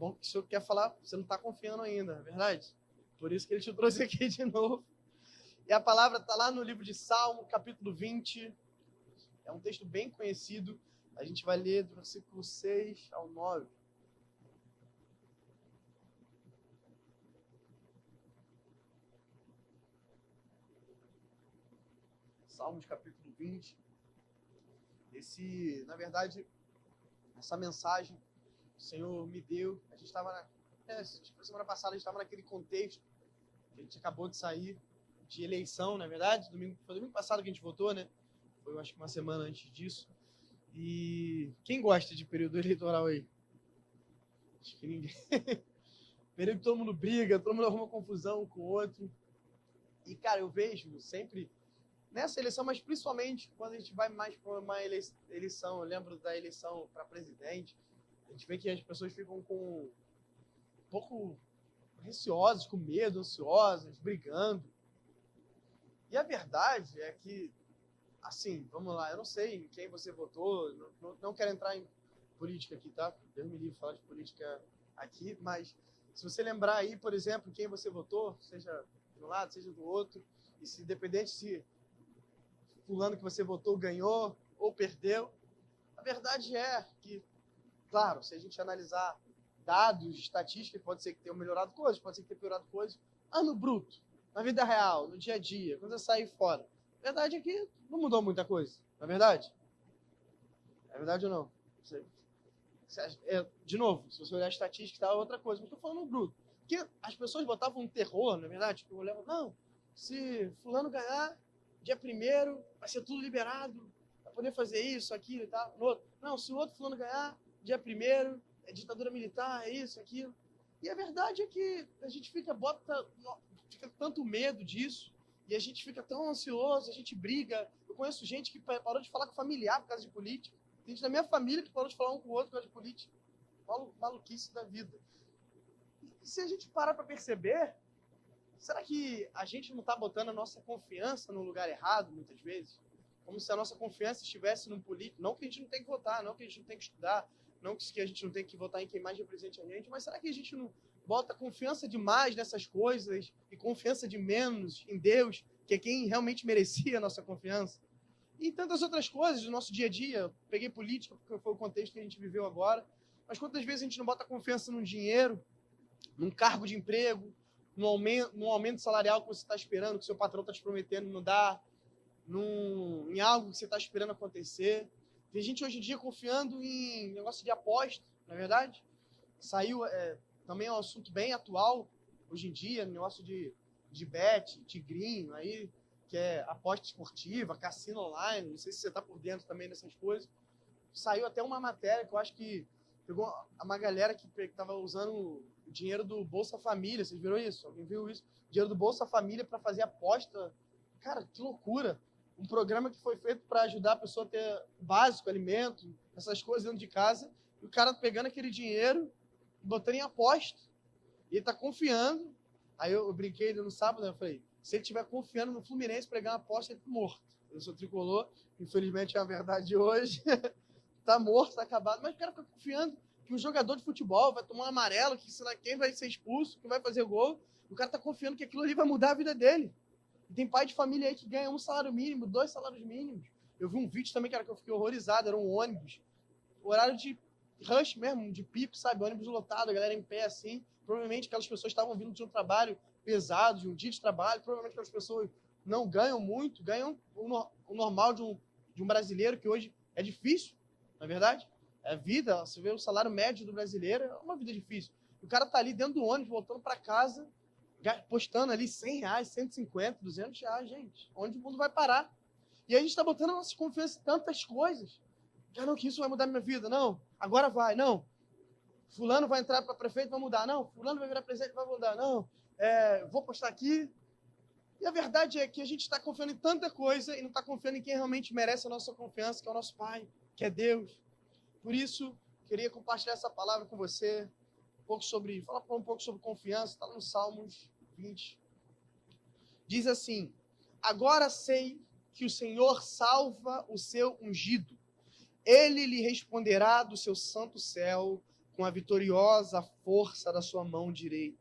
Bom que o senhor quer falar, você não está confiando ainda, não é verdade? Por isso que ele te trouxe aqui de novo. E a palavra está lá no livro de Salmo, capítulo 20. É um texto bem conhecido. A gente vai ler do versículo 6 ao 9. Salmos, capítulo 20. Na verdade, essa mensagem o Senhor me deu. A gente estava semana passada a gente estava naquele contexto que a gente acabou de sair de eleição, na verdade. Foi domingo passado que a gente votou, né? Foi, eu acho que uma semana antes disso. E quem gosta de período eleitoral aí? Acho que ninguém. Período que todo mundo briga, todo mundo arruma confusão um com o outro. E, cara, eu vejo sempre nessa eleição, mas principalmente quando a gente vai mais para uma eleição, eu lembro da eleição para presidente, a gente vê que as pessoas ficam um pouco receosas, com medo, ansiosas, brigando. E a verdade é que, assim, vamos lá, eu não sei em quem você votou, não quero entrar em política aqui, tá? Deus me livre falar de política aqui, mas se você lembrar aí, por exemplo, quem você votou, seja de um lado, seja do outro, e se independente se fulano que você votou ganhou ou perdeu, a verdade é que, claro, se a gente analisar dados, estatísticas, pode ser que tenham melhorado coisas, pode ser que tenha piorado coisas. No bruto, na vida real, no dia a dia, quando eu sair fora. A verdade é que não mudou muita coisa, não é verdade? É verdade ou não? De novo, se você olhar a estatística, tá outra coisa. Mas estou falando no bruto. Porque as pessoas botavam um terror, não é verdade? Tipo, olhavam, não, se fulano ganhar, dia 1º, vai ser tudo liberado, vai poder fazer isso, aquilo e tal. Não, se o outro fulano ganhar, dia 1º, é ditadura militar, é isso, aquilo. E a verdade é que a gente fica tanto medo disso, e a gente fica tão ansioso, a gente briga. Eu conheço gente que parou de falar com familiar por causa de política. Tem gente da minha família que parou de falar um com o outro por causa de política. Maluquice da vida. E se a gente parar para perceber, será que a gente não está botando a nossa confiança no lugar errado, muitas vezes? Como se a nossa confiança estivesse num político. Não que a gente não tem que votar, não que a gente não tem que estudar, não que a gente não tem que votar em quem mais represente a gente, mas será que a gente não bota confiança demais nessas coisas e confiança de menos em Deus, que é quem realmente merecia a nossa confiança? E tantas outras coisas do nosso dia a dia. Peguei política, porque foi o contexto que a gente viveu agora. Mas quantas vezes a gente não bota confiança num dinheiro, num cargo de emprego, num aumento salarial que você está esperando, que seu patrão está te prometendo não dar, em algo que você está esperando acontecer. Tem gente hoje em dia confiando em negócio de aposta, não é verdade? Saiu, também é um assunto bem atual hoje em dia, negócio de bet, tigrinho, aí, que é aposta esportiva, cassino online, não sei se você está por dentro também dessas coisas. Saiu até uma matéria que eu acho que pegou uma galera que estava usando o dinheiro do Bolsa Família. Vocês viram isso? Alguém viu isso? Dinheiro do Bolsa Família para fazer aposta. Cara, que loucura. Um programa que foi feito para ajudar a pessoa a ter básico, alimento, essas coisas dentro de casa. E o cara pegando aquele dinheiro e botando em aposta. E ele tá confiando. Aí eu brinquei no sábado, né? Eu falei, se ele estiver confiando no Fluminense para ganhar uma aposta, ele tá morto. Eu sou tricolor, infelizmente é a verdade de hoje. Tá morto, tá acabado. Mas o cara fica confiando que um jogador de futebol vai tomar um amarelo, que sei lá quem vai ser expulso, que vai fazer gol. O cara tá confiando que aquilo ali vai mudar a vida dele. E tem pai de família aí que ganha 1 salário mínimo, 2 salários mínimos. Eu vi um vídeo também, cara, que eu fiquei horrorizado. Era um ônibus. Horário de rush mesmo, de pico, sabe? Ônibus lotado, a galera em pé assim. Provavelmente aquelas pessoas estavam vindo de um trabalho pesado, de um dia de trabalho. Provavelmente aquelas pessoas não ganham muito, ganham o normal de um brasileiro, que hoje é difícil, não é verdade? É vida, você vê o salário médio do brasileiro, é uma vida difícil. O cara tá ali dentro do ônibus, voltando para casa, postando ali R$100, 150, R$200, gente. Onde o mundo vai parar? E a gente tá botando a nossa confiança em tantas coisas. Já não, que isso vai mudar minha vida, não. Agora vai, não. Fulano vai entrar para prefeito, vai mudar, não. Fulano vai virar presidente, vai mudar, não. Vou postar aqui. E a verdade é que a gente está confiando em tanta coisa e não está confiando em quem realmente merece a nossa confiança, que é o nosso Pai, que é Deus. Por isso, queria compartilhar essa palavra com você, falar um pouco sobre confiança, está no Salmos 20. Diz assim, agora sei que o Senhor salva o seu ungido. Ele lhe responderá do seu santo céu com a vitoriosa força da sua mão direita.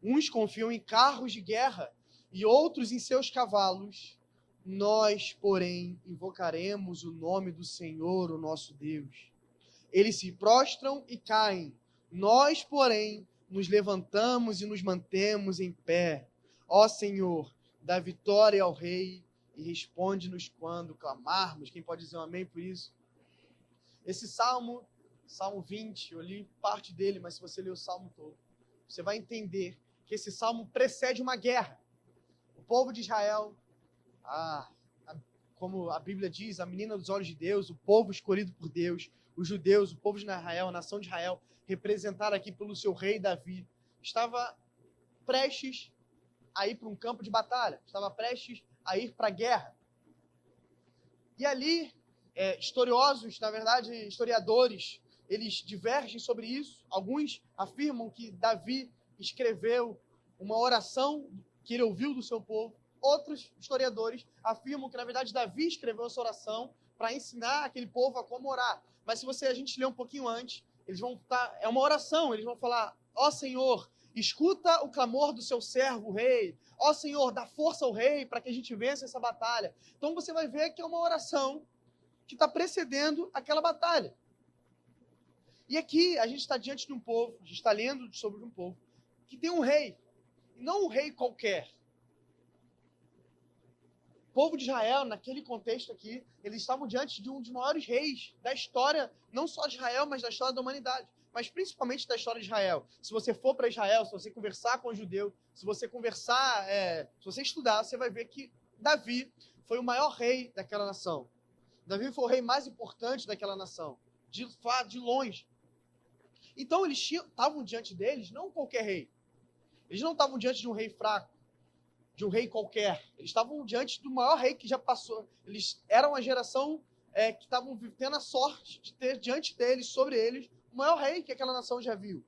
Uns confiam em carros de guerra e outros em seus cavalos. Nós, porém, invocaremos o nome do Senhor, o nosso Deus. Eles se prostram e caem. Nós, porém, nos levantamos e nos mantemos em pé. Ó Senhor, dá vitória ao Rei e responde-nos quando clamarmos. Quem pode dizer um amém por isso? Esse Salmo 20, eu li parte dele, mas se você ler o Salmo todo, você vai entender que esse Salmo precede uma guerra. O povo de Israel, como a Bíblia diz, a menina dos olhos de Deus, o povo escolhido por Deus, os judeus, o povo de Israel, a nação de Israel, representado aqui pelo seu rei Davi, estava prestes a ir para um campo de batalha, estava prestes a ir para a guerra. E ali, estudiosos, na verdade, historiadores, eles divergem sobre isso. Alguns afirmam que Davi escreveu uma oração que ele ouviu do seu povo. Outros historiadores afirmam que, na verdade, Davi escreveu essa oração para ensinar aquele povo a como orar. Mas se a gente ler um pouquinho antes, eles vão é uma oração, eles vão falar: ó Senhor, escuta o clamor do seu servo, o rei. Ó Senhor, dá força ao rei para que a gente vença essa batalha. Então você vai ver que é uma oração que está precedendo aquela batalha. E aqui a gente está diante de um povo, a gente está lendo sobre um povo que tem um rei, e não um rei qualquer. O povo de Israel, naquele contexto aqui, eles estavam diante de um dos maiores reis da história, não só de Israel, mas da história da humanidade. Mas principalmente da história de Israel. Se você for para Israel, se você conversar com o judeu, se você se você estudar, você vai ver que Davi foi o maior rei daquela nação. Davi foi o rei mais importante daquela nação, de longe. Então eles estavam diante deles, não qualquer rei. Eles não estavam diante de um rei fraco, de um rei qualquer. Eles estavam diante do maior rei que já passou. Eles eram a geração que estavam tendo a sorte de ter diante deles, sobre eles, o maior rei que aquela nação já viu.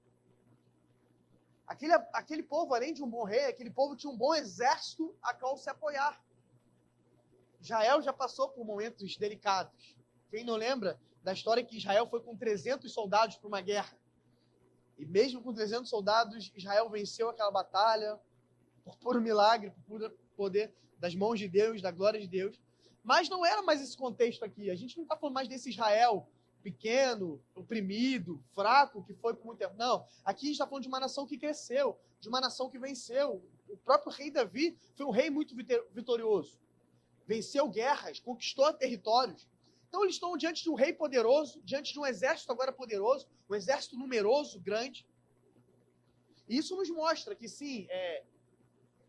Aquele povo, além de um bom rei, aquele povo tinha um bom exército a qual se apoiar. Israel já passou por momentos delicados. Quem não lembra da história que Israel foi com 300 soldados para uma guerra? E mesmo com 300 soldados, Israel venceu aquela batalha por puro milagre, por puro poder das mãos de Deus, da glória de Deus. Mas não era mais esse contexto aqui. A gente não está falando mais desse Israel pequeno, oprimido, fraco, que foi por muito tempo. Não. Aqui a gente está falando de uma nação que cresceu, de uma nação que venceu. O próprio rei Davi foi um rei muito vitorioso. Venceu guerras, conquistou territórios. Então eles estão diante de um rei poderoso, diante de um exército agora poderoso, um exército numeroso, grande. E isso nos mostra que, sim,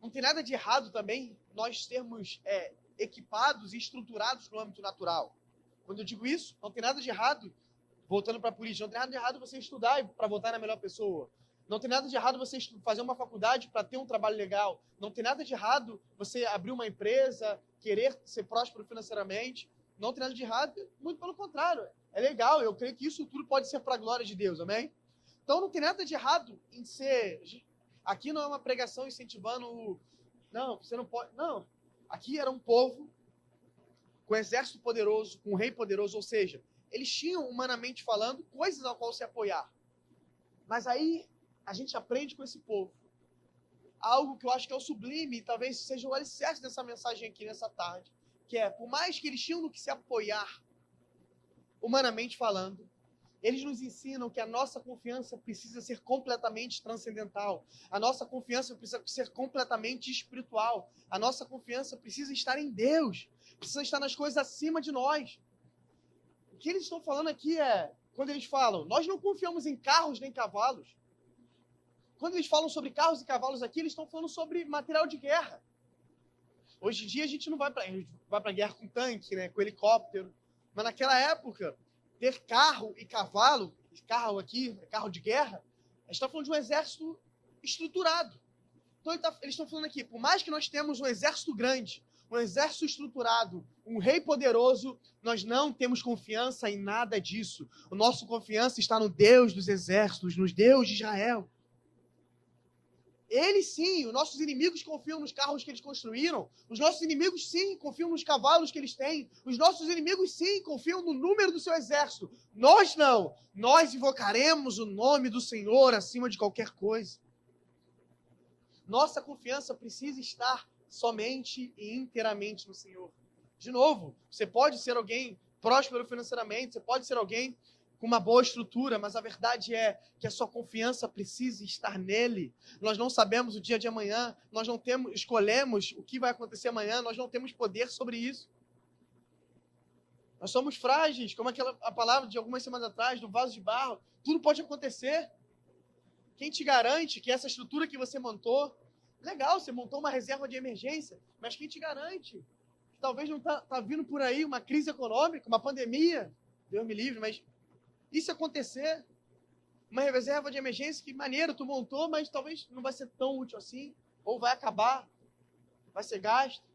não tem nada de errado também nós sermos equipados e estruturados no âmbito natural. Quando eu digo isso, não tem nada de errado, voltando para a política, não tem nada de errado você estudar para votar na melhor pessoa. Não tem nada de errado você fazer uma faculdade para ter um trabalho legal. Não tem nada de errado você abrir uma empresa, querer ser próspero financeiramente. Não tem nada de errado, muito pelo contrário. É legal, eu creio que isso tudo pode ser para a glória de Deus, amém? Então não tem nada de errado em ser... Aqui não é uma pregação incentivando não, você não pode... Não, aqui era um povo com um exército poderoso, com um rei poderoso, ou seja, eles tinham, humanamente falando, coisas ao qual se apoiar. Mas aí a gente aprende com esse povo algo que eu acho que é o sublime, e talvez seja o alicerce dessa mensagem aqui nessa tarde, que é, por mais que eles tinham no que se apoiar, humanamente falando, eles nos ensinam que a nossa confiança precisa ser completamente transcendental. A nossa confiança precisa ser completamente espiritual. A nossa confiança precisa estar em Deus. Precisa estar nas coisas acima de nós. O que eles estão falando aqui quando eles falam, nós não confiamos em carros nem cavalos. Quando eles falam sobre carros e cavalos aqui, eles estão falando sobre material de guerra. Hoje em dia a gente não vai para a guerra com tanque, né, com helicóptero. Mas naquela época, ter carro e cavalo, carro aqui, carro de guerra, a gente está falando de um exército estruturado. Então eles estão falando aqui, por mais que nós temos um exército grande, um exército estruturado, um rei poderoso, nós não temos confiança em nada disso. A nossa confiança está no Deus dos exércitos, no Deus de Israel. Eles sim, os nossos inimigos confiam nos carros que eles construíram, os nossos inimigos sim confiam nos cavalos que eles têm, os nossos inimigos sim confiam no número do seu exército. Nós não, nós invocaremos o nome do Senhor acima de qualquer coisa. Nossa confiança precisa estar somente e inteiramente no Senhor. De novo, você pode ser alguém próspero financeiramente, você pode ser alguém com uma boa estrutura, mas a verdade é que a sua confiança precisa estar nele. Nós não sabemos o dia de amanhã, nós não escolhemos o que vai acontecer amanhã, nós não temos poder sobre isso. Nós somos frágeis, como a palavra de algumas semanas atrás, do vaso de barro, tudo pode acontecer. Quem te garante que essa estrutura que você montou, legal, você montou uma reserva de emergência, mas quem te garante que talvez não tá vindo por aí uma crise econômica, uma pandemia, Deus me livre, mas isso acontecer, uma reserva de emergência, que maneiro, tu montou, mas talvez não vai ser tão útil assim, ou vai acabar, vai ser gasto.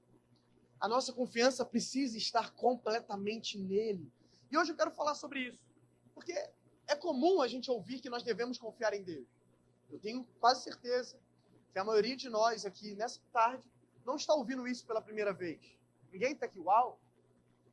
A nossa confiança precisa estar completamente nele. E hoje eu quero falar sobre isso, porque é comum a gente ouvir que nós devemos confiar em Deus. Eu tenho quase certeza que a maioria de nós aqui, nessa tarde, não está ouvindo isso pela primeira vez. Ninguém está aqui, uau,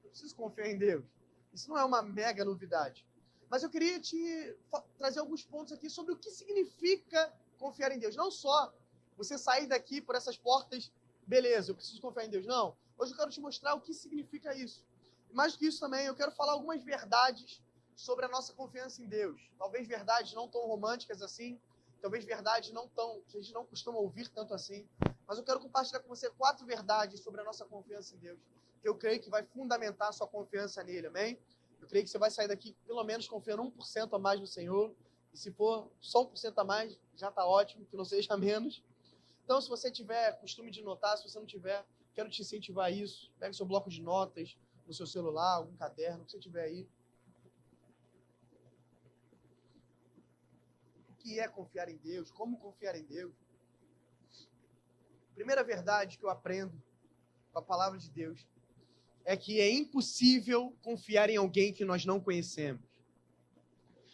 eu preciso confiar em Deus. Isso não é uma mega novidade. Mas eu queria te trazer alguns pontos aqui sobre o que significa confiar em Deus. Não só você sair daqui por essas portas, beleza, eu preciso confiar em Deus. Não, hoje eu quero te mostrar o que significa isso. E mais do que isso também, eu quero falar algumas verdades sobre a nossa confiança em Deus. Talvez verdades não tão românticas assim, talvez verdades não tão, que a gente não costuma ouvir tanto assim. Mas eu quero compartilhar com você 4 verdades sobre a nossa confiança em Deus, que eu creio que vai fundamentar a sua confiança nele, amém? Eu creio que você vai sair daqui pelo menos confiando 1% a mais no Senhor. E se for só 1% a mais, já está ótimo, que não seja menos. Então, se você tiver costume de notar, se você não tiver, quero te incentivar a isso. Pega seu bloco de notas no seu celular, algum caderno, o que você tiver aí. O que é confiar em Deus? Como confiar em Deus? Primeira verdade que eu aprendo com a palavra de Deus é que é impossível confiar em alguém que nós não conhecemos.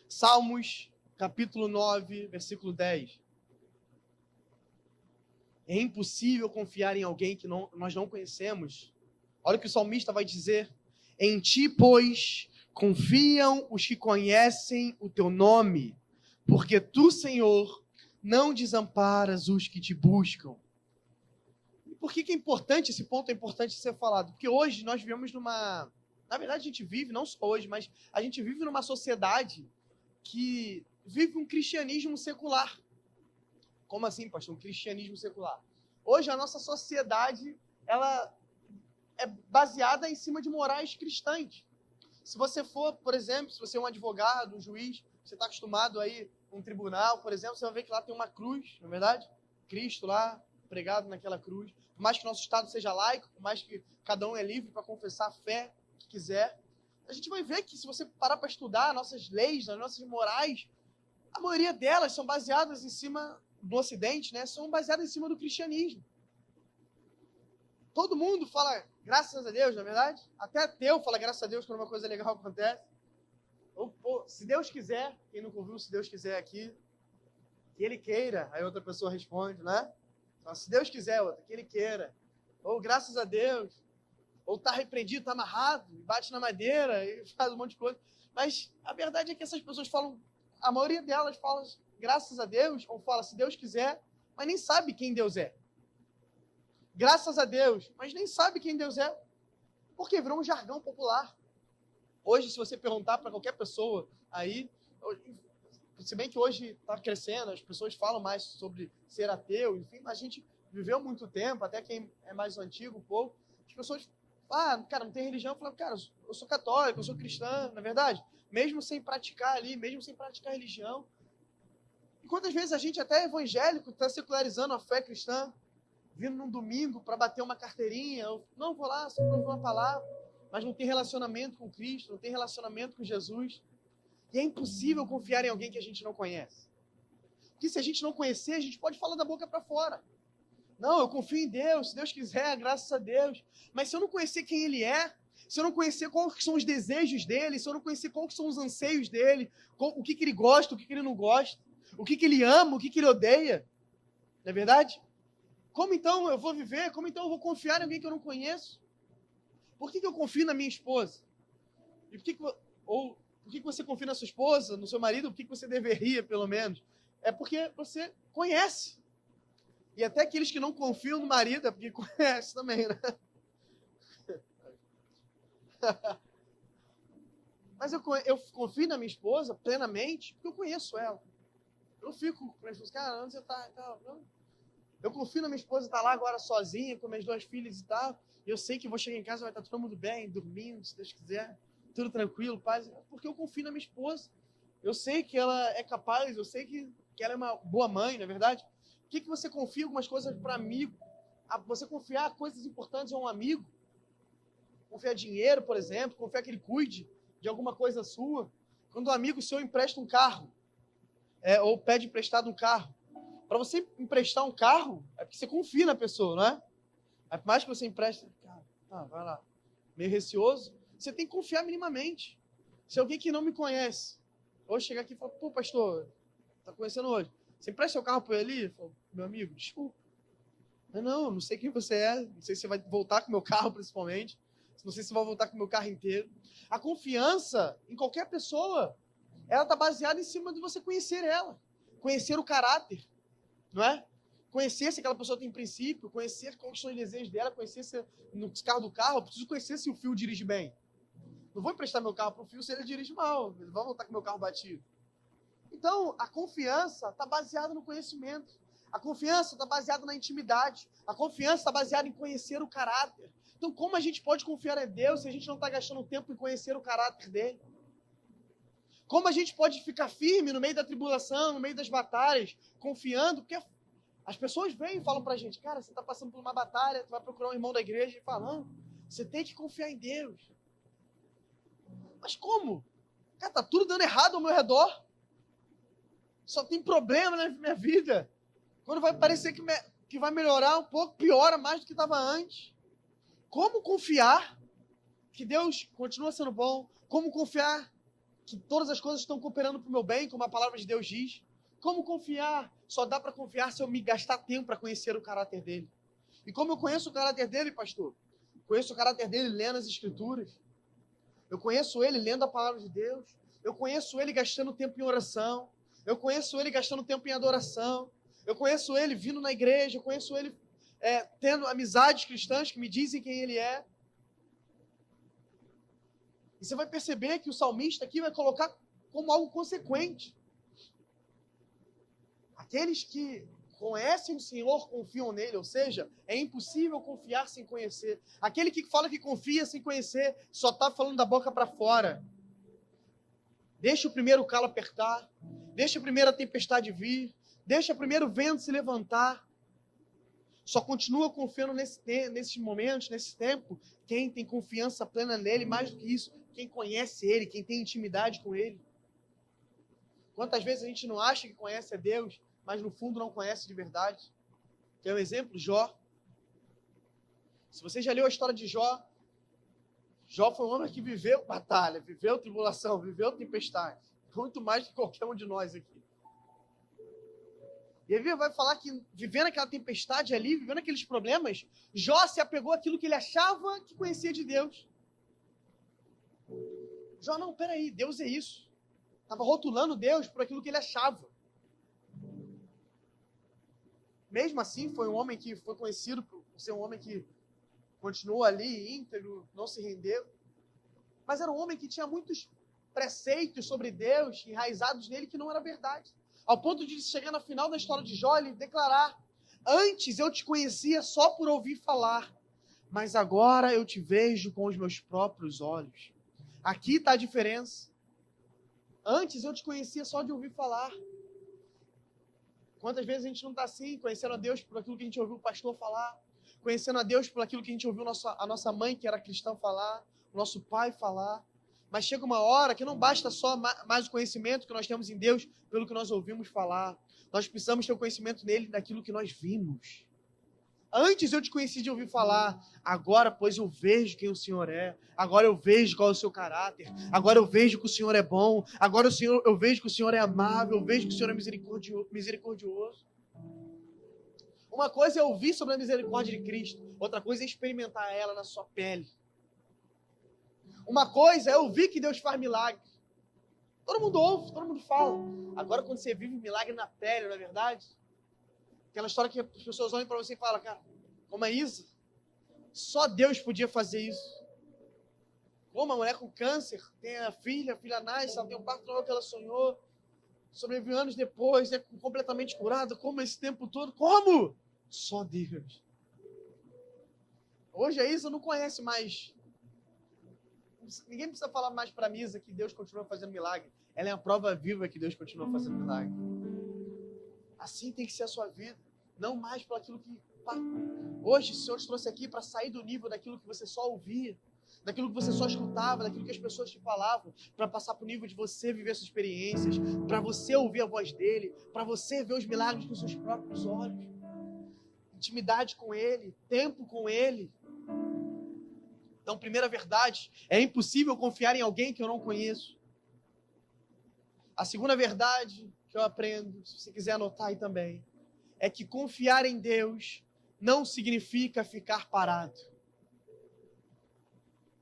Salmos, capítulo 9, versículo 10. É impossível confiar em alguém que nós não conhecemos. Olha o que o salmista vai dizer. Em ti, pois, confiam os que conhecem o teu nome, porque tu, Senhor, não desamparas os que te buscam. Por que é importante, esse ponto é importante ser falado? Porque hoje nós vivemos numa... Na verdade, a gente vive, não só hoje, mas a gente vive numa sociedade que vive um cristianismo secular. Como assim, pastor? Um cristianismo secular. Hoje a nossa sociedade, ela é baseada em cima de morais cristãs. Se você for, por exemplo, se você é um advogado, um juiz, você está acostumado aí a um tribunal, por exemplo, você vai ver que lá tem uma cruz, não é verdade? Cristo lá, pregado naquela cruz. Por mais que o nosso Estado seja laico, por mais que cada um é livre para confessar a fé que quiser, a gente vai ver que se você parar para estudar nossas leis, as nossas morais, a maioria delas são baseadas em cima do Ocidente, né? São baseadas em cima do cristianismo. Todo mundo fala graças a Deus, não é verdade? Até ateu fala graças a Deus quando uma coisa legal acontece. Ou, se Deus quiser, quem nunca ouviu, se Deus quiser aqui, que Ele queira, aí outra pessoa responde, né? Então, se Deus quiser, outra, que Ele queira. Ou graças a Deus. Ou está repreendido, está amarrado, bate na madeira e faz um monte de coisa. Mas a verdade é que essas pessoas falam, a maioria delas fala graças a Deus, ou fala se Deus quiser, mas nem sabe quem Deus é. Graças a Deus, mas nem sabe quem Deus é. Porque virou um jargão popular. Hoje, se você perguntar para qualquer pessoa aí, se bem que hoje está crescendo, as pessoas falam mais sobre ser ateu, enfim, mas a gente viveu muito tempo, até quem é mais antigo um pouco, as pessoas, cara, não tem religião, eu falo, cara, eu sou católico, eu sou cristã, na verdade, mesmo sem praticar ali, mesmo sem praticar religião. E quantas vezes a gente até evangélico está secularizando a fé cristã, vindo num domingo para bater uma carteirinha, eu não vou lá só para ouvir uma palavra, mas não tem relacionamento com Cristo, não tem relacionamento com Jesus. E é impossível confiar em alguém que a gente não conhece. Porque se a gente não conhecer, a gente pode falar da boca para fora. Não, eu confio em Deus, se Deus quiser, graças a Deus. Mas se eu não conhecer quem Ele é, se eu não conhecer quais são os desejos dEle, se eu não conhecer quais são os anseios dEle, o que Ele gosta, o que Ele não gosta, o que Ele ama, o que Ele odeia, Não é verdade? Como então eu vou viver? Como então eu vou confiar em alguém que eu não conheço? Por que eu confio na minha esposa? E por que você confia na sua esposa, no seu marido? Por que você deveria, pelo menos? É porque você conhece. E até aqueles que não confiam no marido é porque conhece também, né? Mas eu confio na minha esposa plenamente porque eu conheço ela. Eu não fico pensando, cara, onde você tá? Eu confio na minha esposa estar lá agora sozinha, com minhas 2 filhas e tal. E eu sei que vou chegar em casa, vai estar todo mundo bem, dormindo, se Deus quiser. Tudo tranquilo, paz. Porque eu confio na minha esposa. Eu sei que ela é capaz, eu sei que ela é uma boa mãe, não é verdade? Por que você confia algumas coisas para amigo? Você confiar coisas importantes a um amigo? Confiar dinheiro, por exemplo, confiar que ele cuide de alguma coisa sua. Quando um amigo seu empresta um carro, ou pede emprestado um carro, para você emprestar um carro, é porque você confia na pessoa, não é? Por mais que você empreste, cara, vai lá, meio receoso, você tem que confiar minimamente. Se alguém que não me conhece, ou chegar aqui e falar, pô, pastor, tá conhecendo hoje, você empresta seu carro para ele ali? Falo, meu amigo, desculpa. Não sei quem você é, não sei se você vai voltar com o meu carro, principalmente, não sei se você vai voltar com o meu carro inteiro. A confiança em qualquer pessoa, ela está baseada em cima de você conhecer ela, conhecer o caráter, não é? Conhecer se aquela pessoa tem princípio, conhecer quais são os desejos dela, conhecer se no carro do carro, eu preciso conhecer se o Fio dirige bem. Não vou emprestar meu carro para o Fio se ele dirige mal, ele vai voltar com meu carro batido. Então, a confiança está baseada no conhecimento. A confiança está baseada na intimidade. A confiança está baseada em conhecer o caráter. Então, como a gente pode confiar em Deus se a gente não está gastando tempo em conhecer o caráter dele? Como a gente pode ficar firme no meio da tribulação, no meio das batalhas, confiando? Porque as pessoas vêm e falam pra gente, cara, você está passando por uma batalha, tu vai procurar um irmão da igreja e fala, não, você tem que confiar em Deus. Mas como? Cara, tá tudo dando errado ao meu redor. Só tem problema na minha vida. Quando vai parecer que vai melhorar um pouco, piora mais do que estava antes. Como confiar que Deus continua sendo bom? Como confiar que todas as coisas estão cooperando para o meu bem, como a palavra de Deus diz? Como confiar? Só dá para confiar se eu me gastar tempo para conhecer o caráter dele. E como eu conheço o caráter dele, pastor? Conheço o caráter dele lendo as Escrituras. Eu conheço ele lendo a palavra de Deus. Eu conheço ele gastando tempo em oração. Eu conheço ele gastando tempo em adoração. Eu conheço ele vindo na igreja. Eu conheço ele tendo amizades cristãs que me dizem quem ele é. E você vai perceber que o salmista aqui vai colocar como algo consequente. Aqueles que conhecem o Senhor confiam nele, ou seja, é impossível confiar sem conhecer. Aquele que fala que confia sem conhecer só está falando da boca para fora. Deixa o primeiro calo apertar, deixa a primeira tempestade vir, deixa o primeiro vento se levantar. Só continua confiando nesses momentos, nesse tempo, quem tem confiança plena nele, mais do que isso, quem conhece ele, quem tem intimidade com ele. Quantas vezes a gente não acha que conhece a Deus, mas no fundo não conhece de verdade? Quer um exemplo? Jó. Se você já leu a história de Jó, Jó foi um homem que viveu batalha, viveu tribulação, viveu tempestade. Muito mais que qualquer um de nós aqui. E ele vai falar que vivendo aquela tempestade ali, vivendo aqueles problemas, Jó se apegou àquilo que ele achava que conhecia de Deus. Jó, não, peraí, Deus é isso. Estava rotulando Deus por aquilo que ele achava. Mesmo assim, foi um homem que foi conhecido por ser um homem que continuou ali íntegro, não se rendeu. Mas era um homem que tinha muitos preceitos sobre Deus enraizados nele que não era verdade. Ao ponto de chegar no final da história de Jó, ele declarar: antes eu te conhecia só por ouvir falar, mas agora eu te vejo com os meus próprios olhos. Aqui está a diferença. Antes eu te conhecia só de ouvir falar. Quantas vezes a gente não está assim, conhecendo a Deus por aquilo que a gente ouviu o pastor falar, conhecendo a Deus por aquilo que a gente ouviu a nossa mãe, que era cristã, falar, o nosso pai falar. Mas chega uma hora que não basta só mais o conhecimento que nós temos em Deus pelo que nós ouvimos falar. Nós precisamos ter o conhecimento nele daquilo que nós vimos. Antes eu te conheci de ouvir falar, agora, pois, eu vejo quem o Senhor é. Agora eu vejo qual é o seu caráter. Agora eu vejo que o Senhor é bom. Agora eu vejo que o Senhor é amável. Eu vejo que o Senhor é misericordioso. Uma coisa é ouvir sobre a misericórdia de Cristo, outra coisa é experimentar ela na sua pele. Uma coisa é ouvir que Deus faz milagres. Todo mundo ouve, todo mundo fala. Agora, quando você vive um milagre na pele, não é verdade? Aquela história que as pessoas olham para você e falam, cara, como é isso? Só Deus podia fazer isso. Como uma mulher com câncer, tem a filha nasce, ela tem o parto normal que ela sonhou, sobreviveu anos depois, é completamente curada. Como esse tempo todo? Como? Só Deus. Hoje a Isa não conhece mais. Ninguém precisa falar mais para a Isa que Deus continua fazendo milagre. Ela é a prova viva que Deus continua fazendo milagre. Assim tem que ser a sua vida. Não mais para aquilo que... Hoje o Senhor te trouxe aqui para sair do nível daquilo que você só ouvia, daquilo que você só escutava, daquilo que as pessoas te falavam, para passar para o nível de você viver suas experiências, para você ouvir a voz dele, para você ver os milagres com seus próprios olhos. Intimidade com ele, tempo com ele. Então, primeira verdade, é impossível confiar em alguém que eu não conheço. A segunda verdade que eu aprendo, se você quiser anotar aí também, é que confiar em Deus não significa ficar parado.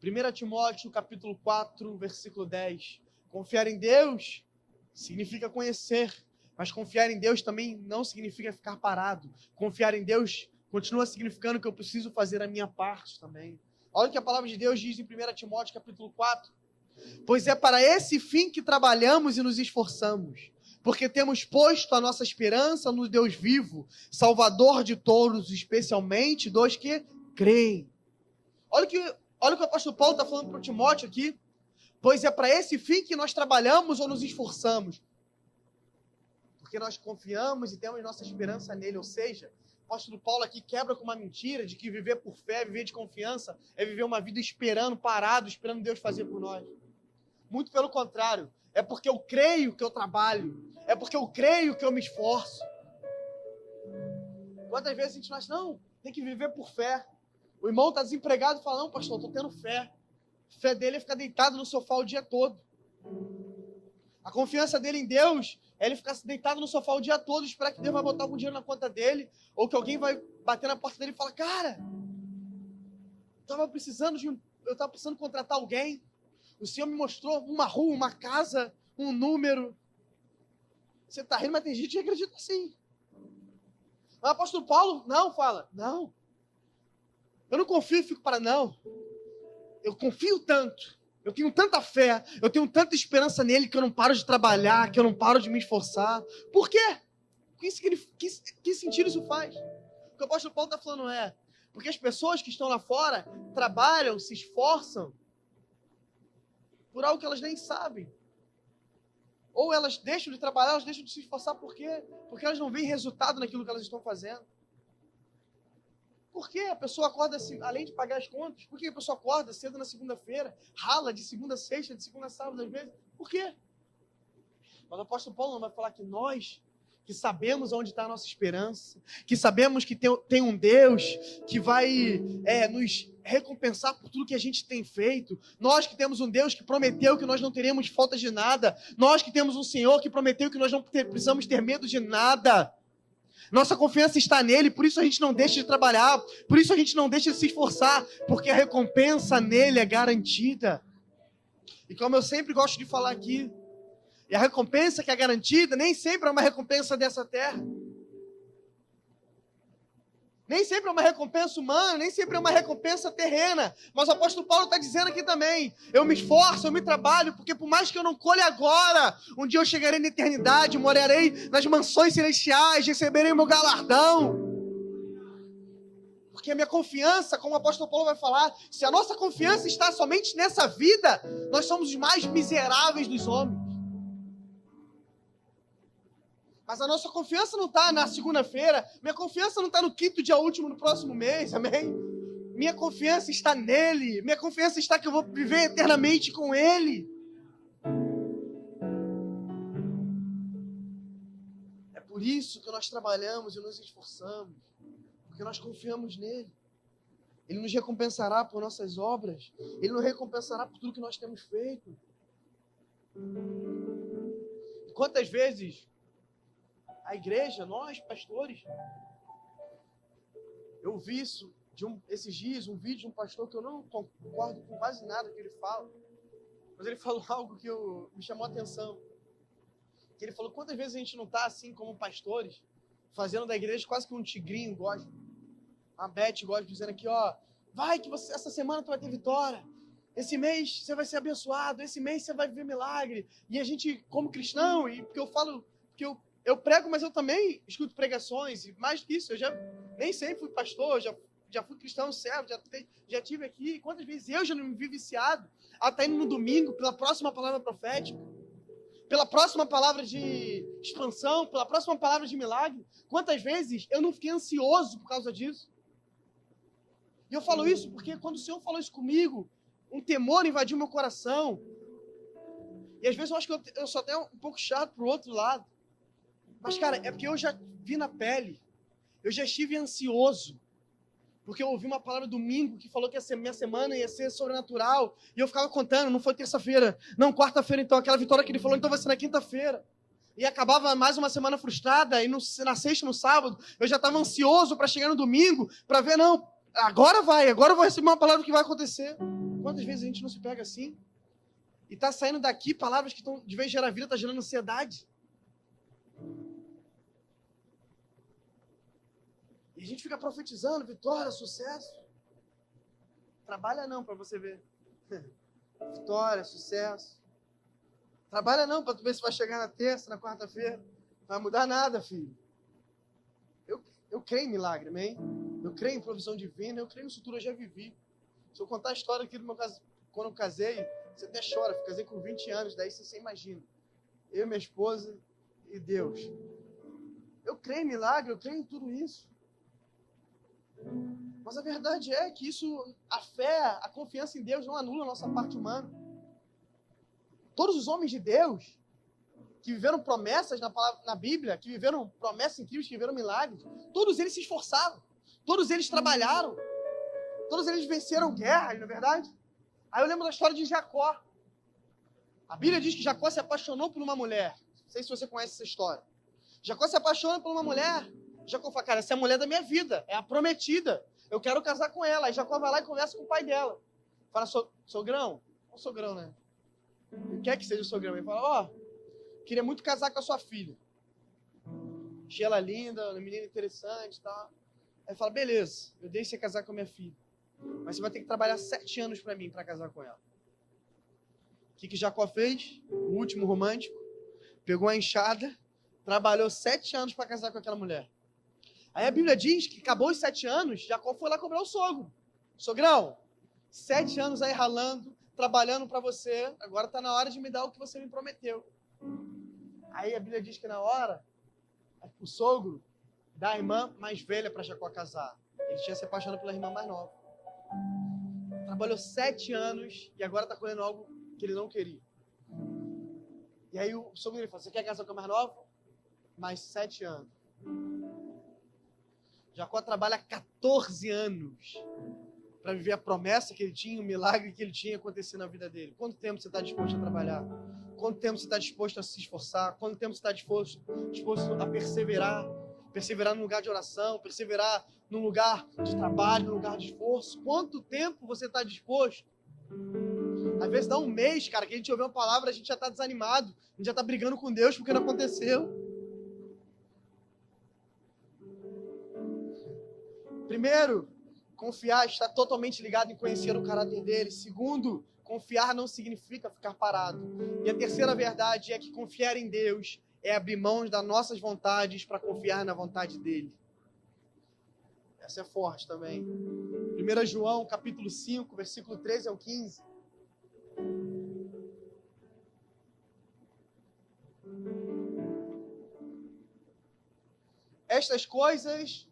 1 Timóteo, capítulo 4, versículo 10. Confiar em Deus significa conhecer, mas confiar em Deus também não significa ficar parado. Confiar em Deus continua significando que eu preciso fazer a minha parte também. Olha o que a palavra de Deus diz em 1 Timóteo, capítulo 4. Pois é para esse fim que trabalhamos e nos esforçamos, porque temos posto a nossa esperança no Deus vivo, Salvador de todos, especialmente dos que creem. Olha o que o apóstolo Paulo está falando para o Timóteo aqui. Pois é para esse fim que nós trabalhamos ou nos esforçamos. Porque nós confiamos e temos nossa esperança nele. Ou seja, o apóstolo Paulo aqui quebra com uma mentira de que viver por fé, viver de confiança, é viver uma vida esperando, parado, esperando Deus fazer por nós. Muito pelo contrário. É porque eu creio que eu trabalho. É porque eu creio que eu me esforço. Quantas vezes a gente acha, não, tem que viver por fé. O irmão está desempregado e fala, não, pastor, estou tendo fé. A fé dele é ficar deitado no sofá o dia todo. A confiança dele em Deus é ele ficar deitado no sofá o dia todo e esperar que Deus vai botar algum dinheiro na conta dele, ou que alguém vai bater na porta dele e falar, cara, eu estava precisando contratar alguém. O Senhor me mostrou uma rua, uma casa, um número. Você está rindo, mas tem gente que acredita assim. O apóstolo Paulo, não. Eu não confio e fico para não. Eu confio tanto. Eu tenho tanta fé, eu tenho tanta esperança nele que eu não paro de trabalhar, que eu não paro de me esforçar. Por quê? Que sentido isso faz? O que o apóstolo Paulo está falando porque as pessoas que estão lá fora trabalham, se esforçam por algo que elas nem sabem. Ou elas deixam de trabalhar, elas deixam de se esforçar. Por quê? Porque elas não veem resultado naquilo que elas estão fazendo. Por que a pessoa acorda, além de pagar as contas, por que a pessoa acorda cedo na segunda-feira, rala de segunda a sexta, de segunda a sábado às vezes? Por quê? Mas o apóstolo Paulo não vai falar que nós, que sabemos onde está a nossa esperança, que sabemos que tem um Deus que vai nos recompensar por tudo que a gente tem feito, nós que temos um Deus que prometeu que nós não teremos falta de nada, nós que temos um Senhor que prometeu que nós não precisamos ter medo de nada. Nossa confiança está nele, por isso a gente não deixa de trabalhar, por isso a gente não deixa de se esforçar, porque a recompensa nele é garantida. E como eu sempre gosto de falar aqui, e a recompensa que é garantida nem sempre é uma recompensa dessa terra. Nem sempre é uma recompensa humana, nem sempre é uma recompensa terrena. Mas o apóstolo Paulo está dizendo aqui também, eu me esforço, eu me trabalho, porque por mais que eu não colhe agora, um dia eu chegarei na eternidade, morarei nas mansões celestiais, receberei o meu galardão. Porque a minha confiança, como o apóstolo Paulo vai falar, se a nossa confiança está somente nessa vida, nós somos os mais miseráveis dos homens. Mas a nossa confiança não está na segunda-feira, minha confiança não está no quinto dia último do próximo mês, amém? Minha confiança está nele, minha confiança está que eu vou viver eternamente com ele. É por isso que nós trabalhamos e nos esforçamos, porque nós confiamos nele. Ele nos recompensará por nossas obras, ele nos recompensará por tudo que nós temos feito. Quantas vezes a igreja, nós, pastores, Eu vi isso esses dias, um vídeo de um pastor que eu não concordo com quase nada que ele fala, mas ele falou algo que me chamou a atenção. Que ele falou, quantas vezes a gente não está assim como pastores, fazendo da igreja quase que um tigrinho gospel. A Beth gospel dizendo aqui, ó, vai que essa semana tu vai ter vitória. Esse mês você vai ser abençoado, esse mês você vai viver milagre. E a gente, como cristão, e porque eu falo, que eu prego, mas eu também escuto pregações, e mais do que isso, eu já nem sempre fui pastor, já fui cristão servo, já tive aqui. Quantas vezes eu já não me vi viciado a estar indo no domingo pela próxima palavra profética, pela próxima palavra de expansão, pela próxima palavra de milagre. Quantas vezes eu não fiquei ansioso por causa disso? E eu falo isso porque quando o Senhor falou isso comigo, um temor invadiu meu coração. E às vezes eu acho que eu sou até um pouco chato pro outro lado. Mas, cara, é porque eu já vi na pele. Eu já estive ansioso. Porque eu ouvi uma palavra domingo que falou que minha semana ia ser sobrenatural. E eu ficava contando, não foi terça-feira. Não, quarta-feira então. Aquela vitória que ele falou, então vai ser na quinta-feira. E acabava mais uma semana frustrada. E na sexta, no sábado, eu já estava ansioso para chegar no domingo. Para ver, não, agora eu vou receber uma palavra que vai acontecer. Quantas vezes a gente não se pega assim? E está saindo daqui palavras que estão, de vez de gerar vida, está gerando ansiedade. E a gente fica profetizando, vitória, sucesso. Trabalha não para você ver. Vitória, sucesso. Trabalha não para tu ver se vai chegar na terça, na quarta-feira. Não vai mudar nada, filho. Eu creio em milagre, amém? Eu creio em provisão divina, eu creio no futuro, eu já vivi. Se eu contar a história aqui do meu caso, quando eu casei, você até chora. Eu casei com 20 anos, daí você imagina. Eu, minha esposa e Deus. Eu creio em milagre, eu creio em tudo isso. Mas a verdade é que a fé, a confiança em Deus não anula a nossa parte humana. Todos os homens de Deus que viveram promessas na Bíblia, que viveram promessas incríveis, que viveram milagres, todos eles se esforçaram, todos eles trabalharam, todos eles venceram guerras, não é verdade? Aí eu lembro da história de Jacó. A Bíblia diz que Jacó se apaixonou por uma mulher. Não sei se você conhece essa história. Jacó se apaixona por uma mulher. Jacó fala, cara, essa é a mulher da minha vida, é a prometida. Eu quero casar com ela. Aí Jacó vai lá e conversa com o pai dela. Fala, sogrão? Não sogrão, né? Ele quer que seja o sogrão. Ele fala, queria muito casar com a sua filha. Achei ela linda, uma menina interessante e tal. Aí fala, beleza, eu deixo você casar com a minha filha. Mas você vai ter que trabalhar 7 anos para mim, para casar com ela. O que Jacó fez? O último romântico. Pegou a enxada, trabalhou 7 anos para casar com aquela mulher. Aí a Bíblia diz que acabou os 7 anos, Jacó foi lá cobrar o sogro. Sogrão, 7 anos aí ralando, trabalhando para você, agora está na hora de me dar o que você me prometeu. Aí a Bíblia diz que na hora, o sogro dá a irmã mais velha para Jacó casar. Ele tinha se apaixonado pela irmã mais nova. Trabalhou 7 anos e agora está colhendo algo que ele não queria. E aí o sogro dele falou, você quer casar com a mais nova? Mais 7 anos. Jacó trabalha 14 anos para viver a promessa que ele tinha, o milagre que ele tinha acontecer na vida dele. Quanto tempo você está disposto a trabalhar? Quanto tempo você está disposto a se esforçar? Quanto tempo você está disposto a perseverar? Perseverar num lugar de oração, perseverar num lugar de trabalho, num lugar de esforço. Quanto tempo você está disposto? Às vezes dá um mês, cara, que a gente ouve uma palavra, a gente já está desanimado, a gente já está brigando com Deus porque não aconteceu. Primeiro, confiar está totalmente ligado em conhecer o caráter dele. Segundo, confiar não significa ficar parado. E a terceira verdade é que confiar em Deus é abrir mão das nossas vontades para confiar na vontade dele. Essa é forte também. 1 João, capítulo 5, versículo 13 ao 15. Estas coisas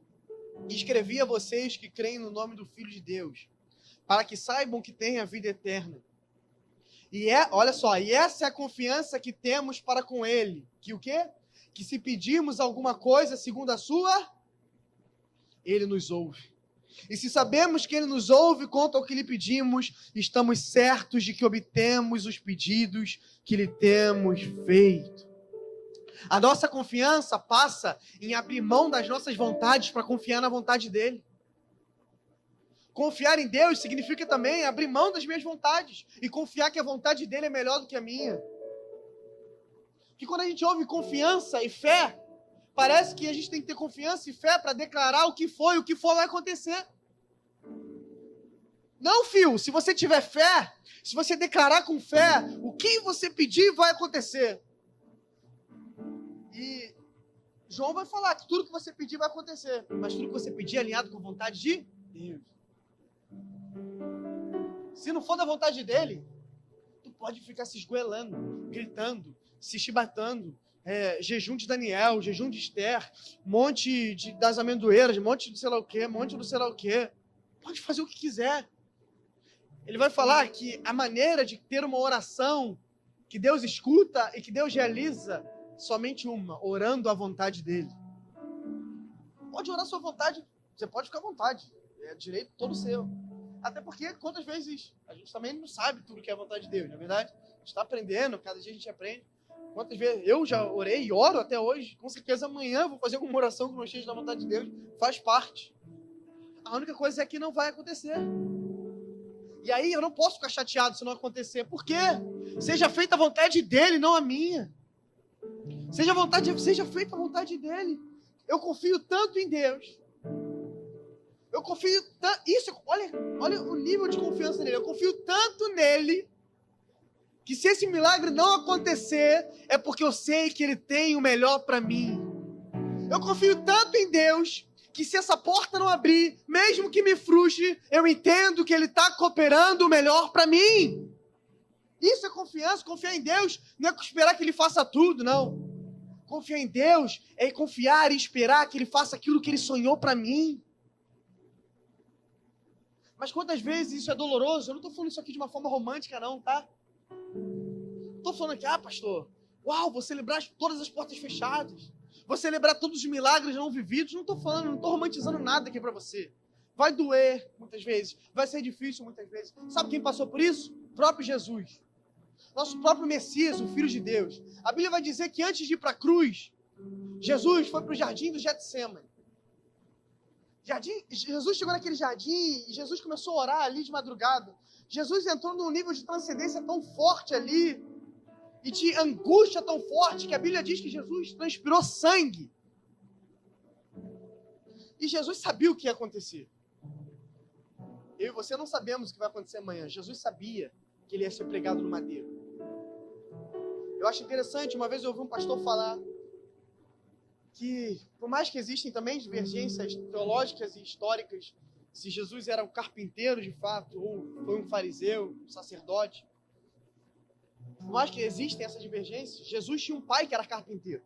escrevi a vocês que creem no nome do Filho de Deus, para que saibam que têm a vida eterna. Olha só, e essa é a confiança que temos para com Ele. Que o quê? Que se pedirmos alguma coisa segundo a sua, Ele nos ouve. E se sabemos que Ele nos ouve quanto ao que lhe pedimos, estamos certos de que obtemos os pedidos que lhe temos feito. A nossa confiança passa em abrir mão das nossas vontades para confiar na vontade dele. Confiar em Deus significa também abrir mão das minhas vontades e confiar que a vontade dele é melhor do que a minha. Que quando a gente ouve confiança e fé, parece que a gente tem que ter confiança e fé para declarar o que for vai acontecer. Não, filho, se você tiver fé, se você declarar com fé, o que você pedir vai acontecer. E João vai falar que tudo que você pedir vai acontecer, mas tudo que você pedir é alinhado com a vontade de Deus. Se não for da vontade dele, tu pode ficar se esgoelando, gritando, se chibatando, jejum de Daniel, jejum de Esther, monte das amendoeiras, monte do sei lá o quê, monte do sei lá o quê. Pode fazer o que quiser. Ele vai falar que a maneira de ter uma oração que Deus escuta e que Deus realiza, somente uma, orando à vontade dele. Pode orar à sua vontade, você pode ficar à vontade, é direito todo seu. Até porque, quantas vezes, a gente também não sabe tudo que é a vontade de Deus, não é verdade? A gente está aprendendo, cada dia a gente aprende. Quantas vezes eu já orei e oro até hoje, com certeza amanhã vou fazer alguma oração que não esteja na vontade de Deus, faz parte. A única coisa é que não vai acontecer. E aí eu não posso ficar chateado se não acontecer. Por quê? Seja feita a vontade dele, não a minha. Seja feita a vontade dele. Eu confio tanto em Deus. Eu confio tanto. Olha o nível de confiança nele. Eu confio tanto nele que se esse milagre não acontecer, é porque eu sei que ele tem o melhor para mim. Eu confio tanto em Deus que se essa porta não abrir, mesmo que me frustre, eu entendo que ele está cooperando o melhor para mim. Isso é confiança. Confiar em Deus não é esperar que ele faça tudo, não. Confiar em Deus é confiar e esperar que ele faça aquilo que ele sonhou para mim. Mas quantas vezes isso é doloroso? Eu não estou falando isso aqui de uma forma romântica, não, tá? Estou falando aqui, pastor, uau, vou celebrar todas as portas fechadas. Vou celebrar todos os milagres não vividos. Não estou falando, não estou romantizando nada aqui para você. Vai doer muitas vezes, vai ser difícil muitas vezes. Sabe quem passou por isso? O próprio Jesus. Nosso próprio Messias, o Filho de Deus. A Bíblia vai dizer que antes de ir para a cruz, Jesus foi para o jardim do Getsêmani. Jesus chegou naquele jardim e Jesus começou a orar ali de madrugada. Jesus entrou num nível de transcendência tão forte ali e de angústia tão forte que a Bíblia diz que Jesus transpirou sangue. E Jesus sabia o que ia acontecer. Eu e você não sabemos o que vai acontecer amanhã. Jesus sabia que ele ia ser pregado no madeiro. Eu acho interessante, uma vez eu ouvi um pastor falar que, por mais que existem também divergências teológicas e históricas, se Jesus era um carpinteiro de fato, ou foi um fariseu, um sacerdote, por mais que existem essas divergências, Jesus tinha um pai que era carpinteiro.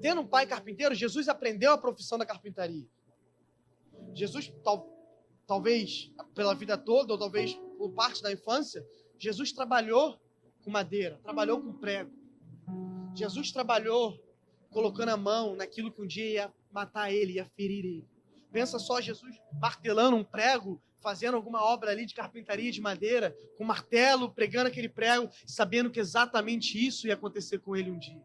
Tendo um pai carpinteiro, Jesus aprendeu a profissão da carpintaria. Jesus, talvez pela vida toda, ou talvez por parte da infância, Jesus trabalhou com madeira, trabalhou com prego. Jesus trabalhou colocando a mão naquilo que um dia ia matar ele, ia ferir ele. Pensa só, Jesus martelando um prego, fazendo alguma obra ali de carpintaria de madeira, com martelo, pregando aquele prego, sabendo que exatamente isso ia acontecer com ele um dia.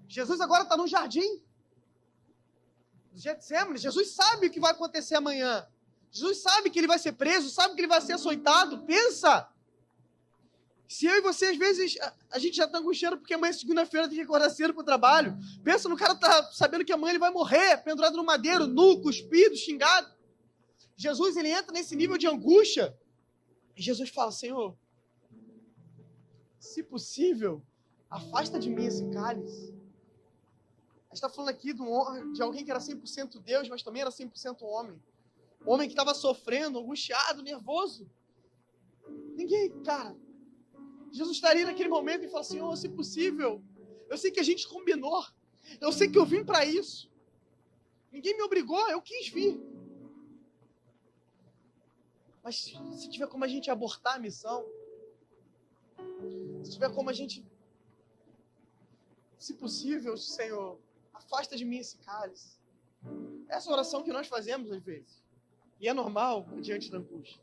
Jesus agora está no jardim do Getsêmani. Jesus sabe o que vai acontecer amanhã. Jesus sabe que ele vai ser preso, sabe que ele vai ser açoitado. Pensa! Se eu e você, às vezes, a gente já está angustiando porque amanhã, segunda-feira, tem que acordar cedo para o trabalho. Pensa no cara tá sabendo que amanhã ele vai morrer, pendurado no madeiro, nu, cuspido, xingado. Jesus, ele entra nesse nível de angústia. E Jesus fala, Senhor, se possível, afasta de mim esse cálice. A gente está falando aqui de alguém que era 100% Deus, mas também era 100% homem. Homem que estava sofrendo, angustiado, nervoso. Jesus estaria naquele momento e fala, Senhor, se possível, eu sei que a gente combinou, eu sei que eu vim para isso. Ninguém me obrigou, eu quis vir. Mas se tiver como a gente abortar a missão, se tiver como a gente, se possível, Senhor, afasta de mim esse cálice. Essa oração que nós fazemos às vezes. E é normal diante da angústia.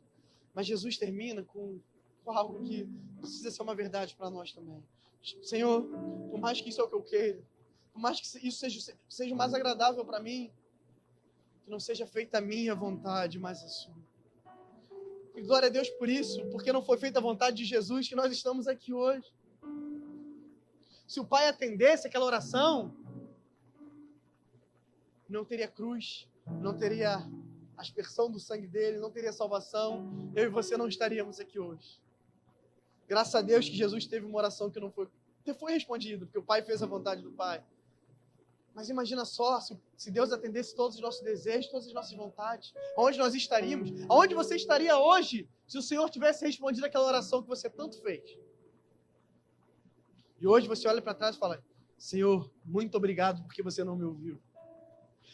Mas Jesus termina com algo que precisa ser uma verdade para nós também. Senhor, por mais que isso é o que eu queira, por mais que isso seja mais agradável para mim, que não seja feita a minha vontade, mas a sua. E glória a Deus por isso, porque não foi feita a vontade de Jesus que nós estamos aqui hoje. Se o Pai atendesse aquela oração, não teria cruz, não teria aspersão do sangue dele, não teria salvação, eu e você não estaríamos aqui hoje. Graças a Deus que Jesus teve uma oração que não foi respondida, porque o Pai fez a vontade do Pai. Mas imagina só, se Deus atendesse todos os nossos desejos, todas as nossas vontades, aonde nós estaríamos? Aonde você estaria hoje, se o Senhor tivesse respondido aquela oração que você tanto fez? E hoje você olha para trás e fala, Senhor, muito obrigado porque você não me ouviu.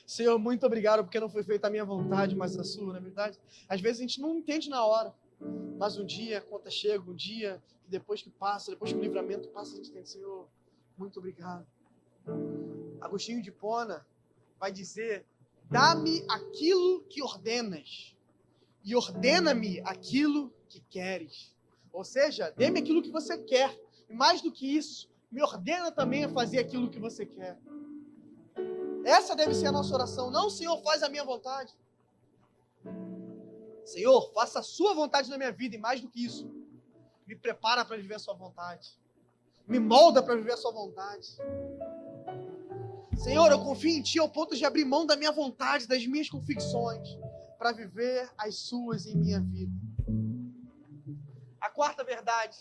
Senhor, muito obrigado porque não foi feita a minha vontade, mas a sua, não é verdade? Às vezes a gente não entende na hora, mas um dia a conta chega, um dia, depois que passa, depois que o livramento passa, a gente entende, Senhor, muito obrigado. Agostinho de Hipona vai dizer, dá-me aquilo que ordenas e ordena-me aquilo que queres. Ou seja, dê-me aquilo que você quer. E mais do que isso, me ordena também a fazer aquilo que você quer. Essa deve ser a nossa oração. Não, Senhor, faz a minha vontade. Senhor, faça a sua vontade na minha vida. E mais do que isso, me prepara para viver a sua vontade. Me molda para viver a sua vontade. Senhor, eu confio em Ti ao ponto de abrir mão da minha vontade, das minhas convicções, para viver as suas em minha vida. A quarta verdade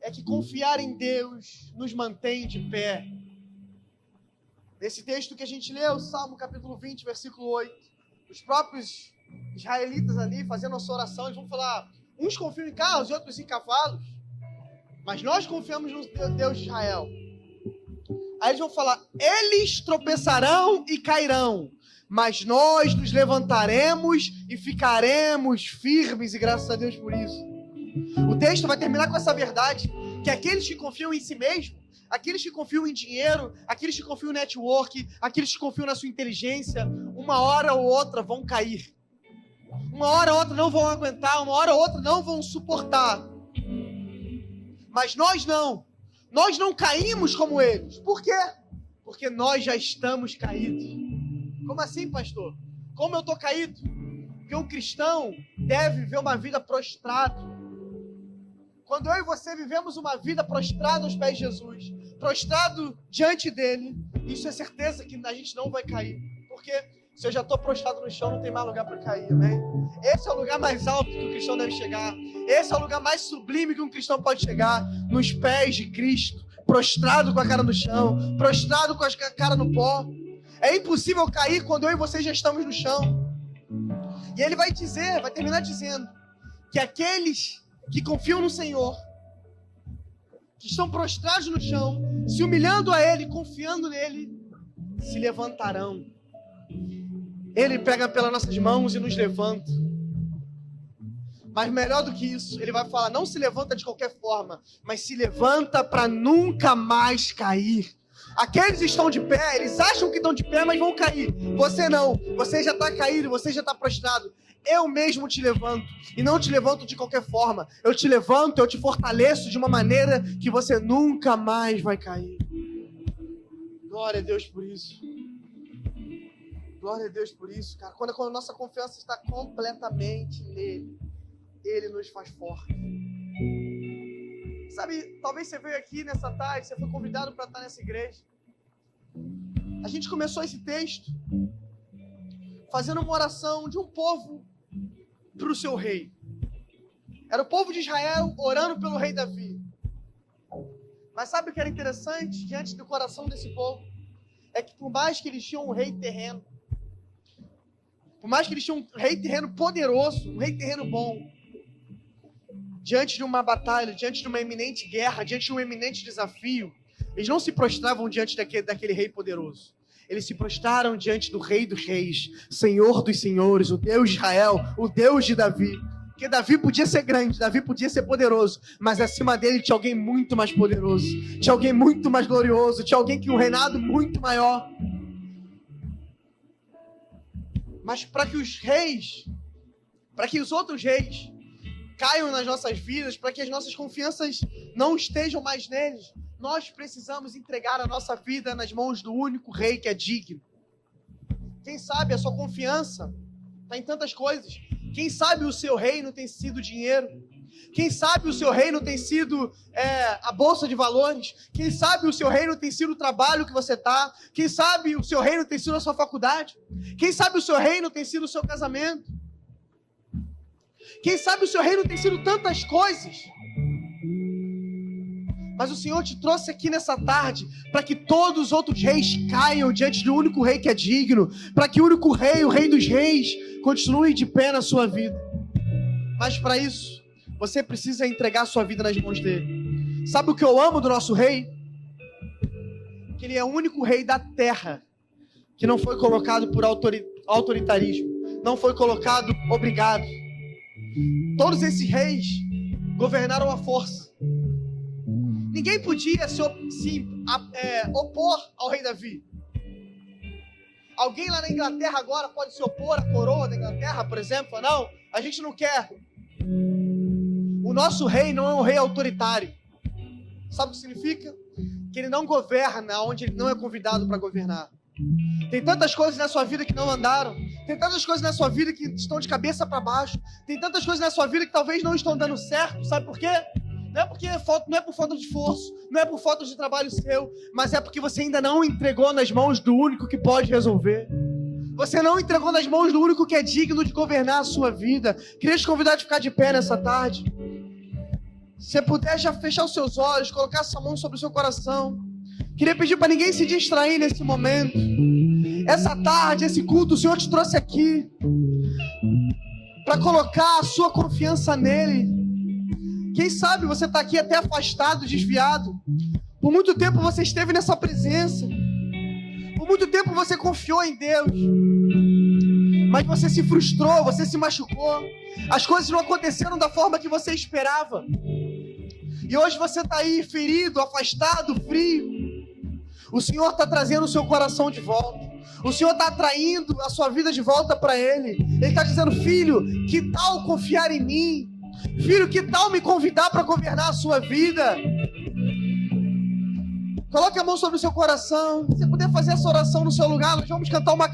é que confiar em Deus nos mantém de pé. Nesse texto que a gente leu, Salmo capítulo 20, versículo 8, os próprios israelitas ali fazendo a sua oração, eles vão falar, uns confiam em carros e outros em cavalos, mas nós confiamos no Deus de Israel. Aí eles vão falar, eles tropeçarão e cairão, mas nós nos levantaremos e ficaremos firmes, e graças a Deus por isso. O texto vai terminar com essa verdade, que aqueles que confiam em si mesmo, aqueles que confiam em dinheiro, aqueles que confiam no network, aqueles que confiam na sua inteligência, uma hora ou outra vão cair. Uma hora ou outra não vão aguentar, uma hora ou outra não vão suportar. Mas nós não. Nós não caímos como eles. Por quê? Porque nós já estamos caídos. Como assim, pastor? Como eu estou caído? Porque um cristão deve viver uma vida prostrado. Quando eu e você vivemos uma vida prostrada aos pés de Jesus, prostrado diante dele, isso é certeza que a gente não vai cair. Porque se eu já estou prostrado no chão, não tem mais lugar para cair, amém? Esse é o lugar mais alto que o cristão deve chegar. Esse é o lugar mais sublime que um cristão pode chegar, nos pés de Cristo, prostrado com a cara no chão, prostrado com a cara no pó. É impossível cair quando eu e você já estamos no chão. E ele vai terminar dizendo, que aqueles que confiam no Senhor, que estão prostrados no chão, se humilhando a Ele, confiando nele, se levantarão. Ele pega pelas nossas mãos e nos levanta. Mas melhor do que isso, ele vai falar, não se levanta de qualquer forma, mas se levanta para nunca mais cair. Aqueles que estão de pé, eles acham que estão de pé, mas vão cair. Você não, você já está caído, você já está prostrado. Eu mesmo te levanto, e não te levanto de qualquer forma. Eu te levanto, eu te fortaleço de uma maneira que você nunca mais vai cair. Glória a Deus por isso. Glória a Deus por isso, cara. Quando a nossa confiança está completamente nele, ele nos faz forte. Sabe, talvez você veio aqui nessa tarde, você foi convidado para estar nessa igreja. A gente começou esse texto fazendo uma oração de um povo para o seu rei. Era o povo de Israel orando pelo rei Davi. Mas sabe o que era interessante diante do coração desse povo? É que por mais que eles tinham um rei terreno, por mais que eles tinham um rei terreno poderoso, um rei terreno bom, diante de uma batalha, diante de uma iminente guerra, diante de um iminente desafio, eles não se prostravam diante daquele rei poderoso. Eles se prostraram diante do Rei dos Reis, Senhor dos Senhores, o Deus de Israel, o Deus de Davi. Porque Davi podia ser grande, Davi podia ser poderoso, mas acima dele tinha alguém muito mais poderoso, tinha alguém muito mais glorioso, tinha alguém que um reinado muito maior. Mas para que os reis, para que os outros reis caiam nas nossas vidas, para que as nossas confianças não estejam mais neles, nós precisamos entregar a nossa vida nas mãos do único rei que é digno, Quem sabe a sua confiança está em tantas coisas. Quem sabe o seu reino tem sido dinheiro. Quem sabe o seu reino tem sido a bolsa de valores. Quem sabe o seu reino tem sido o trabalho que você está. Quem sabe o seu reino tem sido a sua faculdade. Quem sabe o seu reino tem sido o seu casamento. Quem sabe o seu reino tem sido tantas coisas. Mas o Senhor te trouxe aqui nessa tarde para que todos os outros reis caiam diante do único rei que é digno, para que o único rei, o rei dos reis, continue de pé na sua vida. Mas para isso, você precisa entregar a sua vida nas mãos dele. Sabe o que eu amo do nosso rei? Que ele é o único rei da terra que não foi colocado por autoritarismo, não foi colocado obrigado. Todos esses reis governaram à força. Ninguém podia se opor ao rei Davi. Alguém lá na Inglaterra agora pode se opor à coroa da Inglaterra, por exemplo? Não, a gente não quer. O nosso rei não é um rei autoritário. Sabe o que significa? Que ele não governa onde ele não é convidado para governar. Tem tantas coisas na sua vida que não andaram. Tem tantas coisas na sua vida que estão de cabeça para baixo. Tem tantas coisas na sua vida que talvez não estão dando certo. Sabe por quê? Não é por falta de esforço, não é por falta de trabalho seu, mas é porque você ainda não entregou nas mãos do único que pode resolver. Você não entregou nas mãos do único que é digno de governar a sua vida. Queria te convidar a ficar de pé nessa tarde. Se você puder já fechar os seus olhos, colocar essa mão sobre o seu coração. Queria pedir para ninguém se distrair nesse momento. Essa tarde, esse culto, o Senhor te trouxe aqui para colocar a sua confiança nele. Quem sabe você está aqui até afastado, desviado. Por muito tempo você esteve nessa presença. Por muito tempo você confiou em Deus. Mas você se frustrou, você se machucou. As coisas não aconteceram da forma que você esperava. E hoje você está aí ferido, afastado, frio. O Senhor está trazendo o seu coração de volta. O Senhor está atraindo a sua vida de volta para Ele. Ele está dizendo: filho, que tal confiar em mim? Filho, que tal me convidar para governar a sua vida? Coloque a mão sobre o seu coração. Se você puder fazer essa oração no seu lugar, nós vamos cantar uma